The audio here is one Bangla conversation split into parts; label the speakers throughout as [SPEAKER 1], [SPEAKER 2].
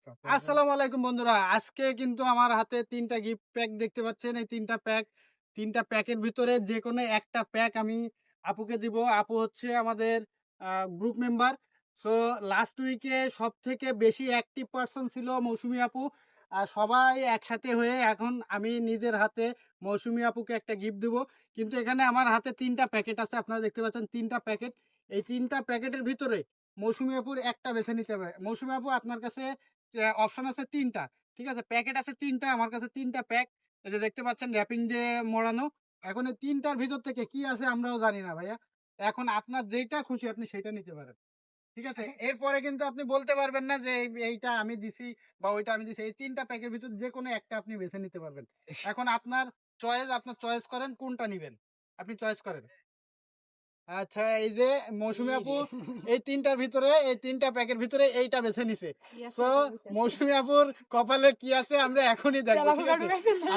[SPEAKER 1] আসসালামু আলাইকুম বন্ধুরা, আজকে কিন্তু আমার হাতে ৩টা গিফট প্যাক দেখতে পাচ্ছেন। এই ৩টা প্যাকের ভিতরে যেকোনো একটা প্যাক আমি আপুকে দিব। আপু হচ্ছে আমাদের গ্রুপ মেম্বার। সো লাস্ট উইকে সবথেকে বেশি অ্যাক্টিভ পারসন ছিল মৌসুমী আপু। আর সবাই একসাথে হয়ে এখন আমি নিজের হাতে মৌসুমী আপুকে একটা গিফট দিব। কিন্তু এখানে আমার হাতে ৩টা প্যাকেট আছে, আপনারা দেখতে পাচ্ছেন ৩টা প্যাকেট। এই ৩টা প্যাকেটের ভিতরে মৌসুমী আপুর একটা বেছে নিতে হবে। মৌসুমী আপু, আপনার কাছে অপশন আছে ৩টা। ঠিক আছে? প্যাকেট আছে ৩টা। আমার কাছে ৩টা প্যাক। এই যে দেখতে পাচ্ছেন র‍্যাপিং দিয়ে মোড়ানো। এখন এই ৩টার ভিতর থেকে কি আছে আমরাও জানি না ভাইয়া। এখন আপনার যেইটা খুশি আপনি সেইটা নিতে পারেন। ঠিক আছে? এরপরে কিন্তু আপনি বলতে পারবেন না যে এইটা আমি দিছি বা ওইটা আমি দিছি। এই ৩টা প্যাকের ভিতর যেকোনো একটা আপনি বেছে নিতে পারবেন। এখন আপনার চয়েস, আপনার চয়েস করেন কোনটা নিবেন। আপনি চয়েস করেন। আচ্ছা, এই যে মৌসুমী আপু এই ৩টা প্যাকের ভিতরে এইটা বেছে নিছে। সো মৌসুমী আপুর কপালে কি আছে আমরা এখনই দেখবো। ঠিক আছে?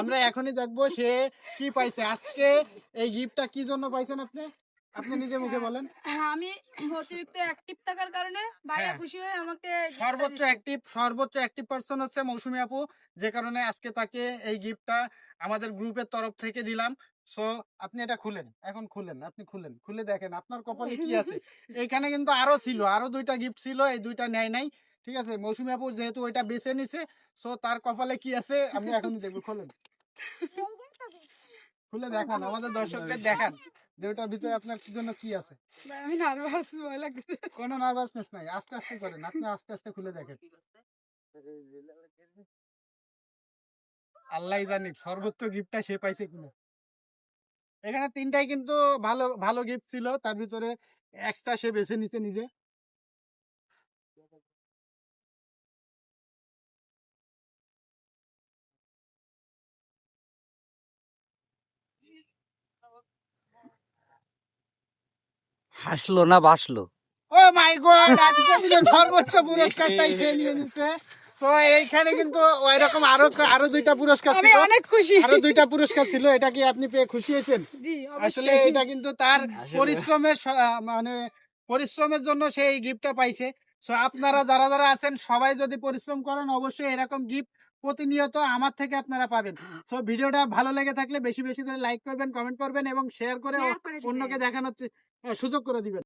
[SPEAKER 1] আমরা এখনই দেখবো সে কি পাইছে। আজকে এই গিফটটা কি জন্য পাইছেন আপনি? আপনি নিজের মুখে বলেন।
[SPEAKER 2] আমি অতিরিক্ত অ্যাক্টিভ থাকার কারণে ভাইয়া
[SPEAKER 1] হ্যাঁ।
[SPEAKER 2] খুশি হয়ে আমাকে গিফটটা
[SPEAKER 1] সর্বোচ্চ
[SPEAKER 2] দিছে।
[SPEAKER 1] অ্যাক্টিভ পারসন হচ্ছে মৌসুমী আপু। যে কারণে আজকে তাকে এই গিফটটা আমাদের গ্রুপের তরফ থেকে দিলাম। সো আপনি এটা খুলেন। এখন খুলেন। আপনি খুলেন। খুলে দেখেন আপনার কপালে কি আছে। এইখানে কিন্তু আরো ছিল। আরো ২ টা গিফট ছিল। এই ২ টা নেয় নাই। ঠিক আছে? মৌসুমী আপু যেহেতু ওইটা বেছে নিছে, সো তার কপালে কি আছে আমি এখনই দেখব। খোলেন। খুলে দেখান। আমাদের দর্শকদের দেখান যে ওটার ভিতরে আপনার জন্য কি আছে।
[SPEAKER 2] ভাই আমি নার্ভাস, ভয় লাগছে।
[SPEAKER 1] কোনো নার্ভাসনেস নাই। আস্তে, আস্তে করেন। আপনি আস্তে, আস্তে খুলে দেখেন। আল্লাহই জানে সর্বোচ্চ গিফটটা সে পাইছে কিনা। এখানে ৩টাই কিন্তু ভালো, ভালো গিফট ছিল। তার ভিতরে একটা সে বেছে নিছে নিজে।
[SPEAKER 3] হাসলো না বাসলো?
[SPEAKER 1] ও মাই গড! আজকে কিন্তু সর্বোচ্চ পুরস্কারটাই সে নিয়ে নিছে। তো এইখানে কিন্তু ওইরকম আরো ২ টা পুরস্কার
[SPEAKER 2] আমি
[SPEAKER 1] ছিল।
[SPEAKER 2] অনেক খুশি।
[SPEAKER 1] আরো ২ টা পুরস্কার ছিল। এটা কি আপনি পেয়ে খুশি হয়েছেন?
[SPEAKER 2] জি,
[SPEAKER 1] আসলে
[SPEAKER 2] অবশ্যই।
[SPEAKER 1] এটা কিন্তু তার পরিশ্রমের মানে পরিশ্রমের জন্য সে এই গিফটটা পাইছে। সো আপনারা যারা আছেন সবাই যদি পরিশ্রম করেন অবশ্যই এরকম গিফট প্রতিনিয়ত আমার থেকে আপনারা পাবেন। সো ভিডিওটা ভালো লেগে থাকলে বেশি করে লাইক করবেন, কমেন্ট করবেন এবং শেয়ার করে
[SPEAKER 2] শেয়ার করে দিবেন।
[SPEAKER 1] অন্যকে দেখানোর সুযোগ করে দিবেন।